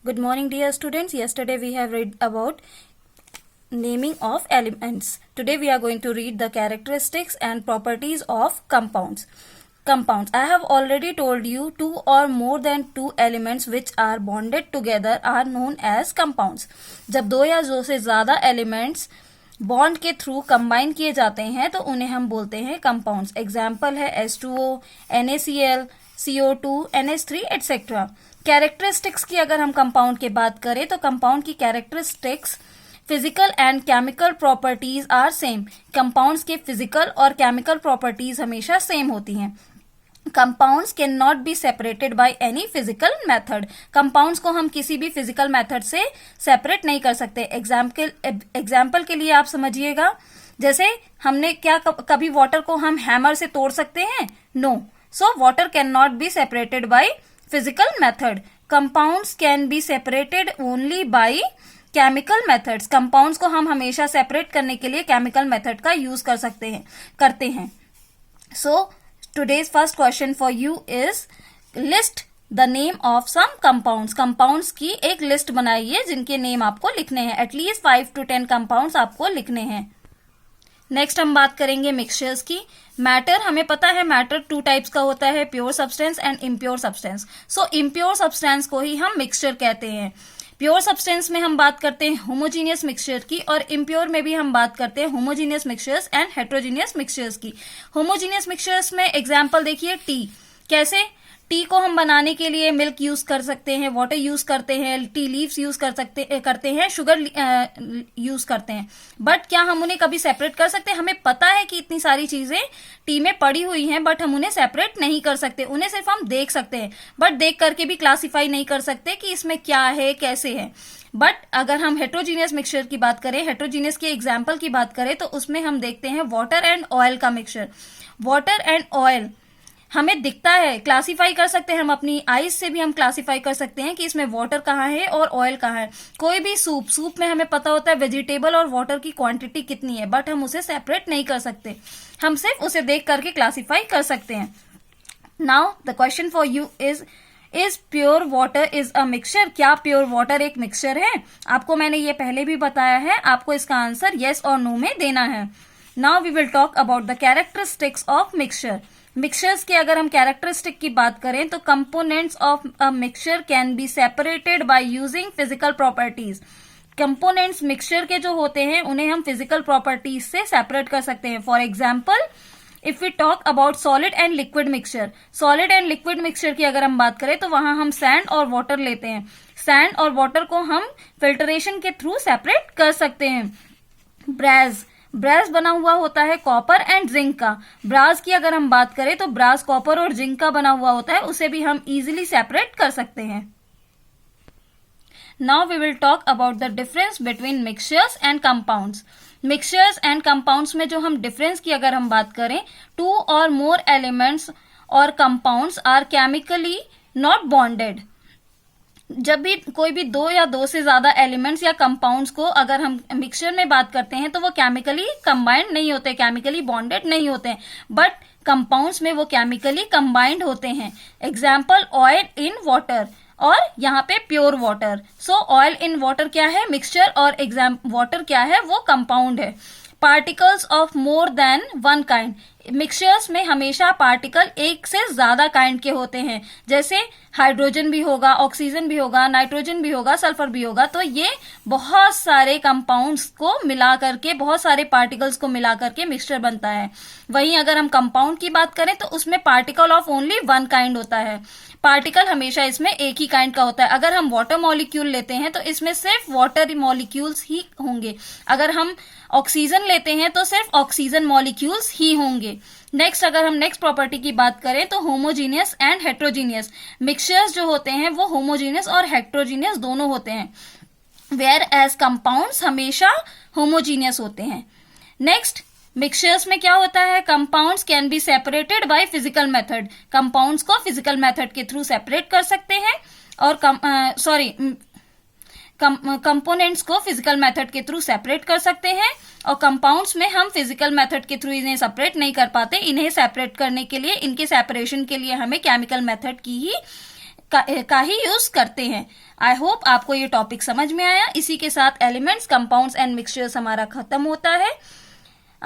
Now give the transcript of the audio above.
Good morning, dear students. Yesterday we have read about naming of elements. Today we are going to read the characteristics and properties of compounds. Compounds. I have already told you two or more than two elements which are bonded together are known as compounds. जब दो या दो से ज्यादा elements bond के through combine किए जाते हैं तो उन्हें हम बोलते हैं कंपाउंड्स. एग्जाम्पल है H2O, NaCl, CO2, NH3 etcetera. Characteristics की अगर हम कंपाउंड की बात करें तो कंपाउंड की characteristics physical and chemical properties are same. Compounds के फिजिकल और केमिकल प्रॉपर्टीज हमेशा सेम होती हैं. Compounds can not be separated by any physical method. Compounds को हम किसी भी फिजिकल मेथड से सेपरेट नहीं कर सकते. एग्जाम्पल के लिए आप समझिएगा, जैसे हमने क्या कभी वाटर को हम हैमर से तोड़ सकते हैं? No. So water can not be separated by physical method. Compounds can be separated only by chemical methods. Compounds को हम हमेशा सेपरेट करने के लिए केमिकल मेथड का यूज करते हैं. सो today's first question for you is list the name of some compounds. compounds की एक लिस्ट बनाइए जिनके नेम आपको लिखने हैं. एटलीस्ट 5 to 10 compounds आपको लिखने हैं. नेक्स्ट हम बात करेंगे मिक्सचर्स की. मैटर, हमें पता है मैटर 2 टाइप्स का होता है, pure substance and impure substance. So impure substance को ही हम मिक्सचर कहते हैं. प्योर सब्सटेंस में हम बात करते हैं होमोजीनियस मिक्सचर की और इम्प्योर में भी हम बात करते हैं homogeneous mixtures and heterogeneous mixtures की. होमोजीनियस मिक्सचर्स में एग्जांपल देखिए, टी. कैसे? टी को हम बनाने के लिए मिल्क यूज कर सकते हैं, वाटर यूज करते हैं, टी लीव्स यूज करते हैं, शुगर यूज करते हैं. बट क्या हम उन्हें कभी सेपरेट कर सकते हैं? हमें पता है कि इतनी सारी चीजें टी में पड़ी हुई हैं, बट हम उन्हें सेपरेट नहीं कर सकते. उन्हें सिर्फ हम देख सकते हैं, बट देख करके भी क्लासिफाई नहीं कर सकते कि इसमें क्या है, कैसे है. बट अगर हम हेट्रोजीनियस मिक्सचर की बात करें, हेट्रोजीनियस के एग्जाम्पल की बात करें, तो उसमें हम देखते हैं वाटर एंड ऑयल का मिक्सचर. वाटर एंड ऑयल हमें दिखता है, क्लासिफाई कर सकते हैं हम अपनी आईज से भी. हम क्लासिफाई कर सकते हैं कि इसमें वाटर कहाँ है और ऑयल कहाँ है. कोई भी सूप में हमें पता होता है वेजिटेबल और वाटर की क्वांटिटी कितनी है, बट हम उसे सेपरेट नहीं कर सकते. हम सिर्फ उसे देख करके क्लासिफाई कर सकते हैं. Now the question for you is pure water is a mixture. क्या प्योर वाटर एक मिक्सचर है? आपको मैंने ये पहले भी बताया है. आपको इसका आंसर येस और नो में देना है. Now we will talk about the characteristics of mixture. Mixtures की अगर हम कैरेक्टरिस्टिक की बात करें तो components of a mixture can be separated by using physical properties. Components mixture के जो होते हैं उन्हें हम फिजिकल प्रॉपर्टीज से सेपरेट कर सकते हैं. For example, if we talk about solid and liquid mixture. Solid and liquid mixture की अगर हम बात करें तो वहां हम सैंड और वाटर लेते हैं. सैंड और वाटर को हम फिल्टरेशन के थ्रू सेपरेट कर सकते हैं. ब्रास बना हुआ होता है कॉपर एंड जिंक का. ब्रास की अगर हम बात करें तो ब्रास कॉपर और जिंक का बना हुआ होता है, उसे भी हम इजीली सेपरेट कर सकते हैं. Now we will talk about the difference between mixtures and compounds. Mixtures and compounds में जो हम डिफरेंस की अगर हम बात करें, 2 और मोर एलिमेंट्स और compounds are chemically not bonded. जब भी कोई भी 2 या 2 से ज्यादा एलिमेंट्स या कंपाउंड्स को अगर हम मिक्सचर में बात करते हैं तो वो केमिकली कंबाइंड नहीं होते, केमिकली बॉन्डेड नहीं होते हैं. बट कंपाउंड्स में वो केमिकली कंबाइंड होते हैं. एग्जाम्पल, ऑयल इन वाटर और यहाँ पे pure water. So oil in water क्या है? मिक्सचर. और वाटर क्या है? वो कंपाउंड है. Particles of more than one kind. Mixtures में हमेशा पार्टिकल एक से ज्यादा काइंड के होते हैं. जैसे हाइड्रोजन भी होगा, ऑक्सीजन भी होगा, नाइट्रोजन भी होगा, सल्फर भी होगा. तो ये बहुत सारे कंपाउंड्स को मिला करके, बहुत सारे पार्टिकल्स को मिला करके मिक्सचर बनता है. वहीं अगर हम कंपाउंड की बात करें तो उसमें particle of only one kind होता है. पार्टिकल हमेशा इसमें एक ही काइंड का होता है. अगर हम वाटर मॉलिक्यूल लेते हैं तो इसमें सिर्फ वाटर मॉलिक्यूल्स ही होंगे. अगर हम ऑक्सीजन लेते हैं तो सिर्फ ऑक्सीजन मॉलिक्यूल्स ही होंगे. नेक्स्ट, अगर हम नेक्स्ट प्रॉपर्टी की बात करें तो होमोजीनियस एंड हेट्रोजीनियस. मिक्सचर्स जो होते हैं वो होमोजीनियस और हेट्रोजीनियस दोनों होते हैं, वेयर एज कंपाउंड्स हमेशा होमोजीनियस होते हैं. नेक्स्ट, मिक्सचर्स में क्या होता है? Compounds can be separated by physical method. Compounds को फिजिकल मेथड के थ्रू सेपरेट कर सकते हैं और कंपोनेंट्स को फिजिकल मेथड के थ्रू सेपरेट कर सकते हैं. और कंपाउंड्स में हम फिजिकल मेथड के थ्रू इन्हें सेपरेट नहीं कर पाते. इन्हें सेपरेट करने के लिए, इनके सेपरेशन के लिए हमें केमिकल मेथड की ही का ही यूज करते हैं। आई होप आपको ये टॉपिक समझ में आया। इसी के साथ एलिमेंट्स, कंपाउंड्स एंड मिक्सचर्स हमारा खत्म होता है।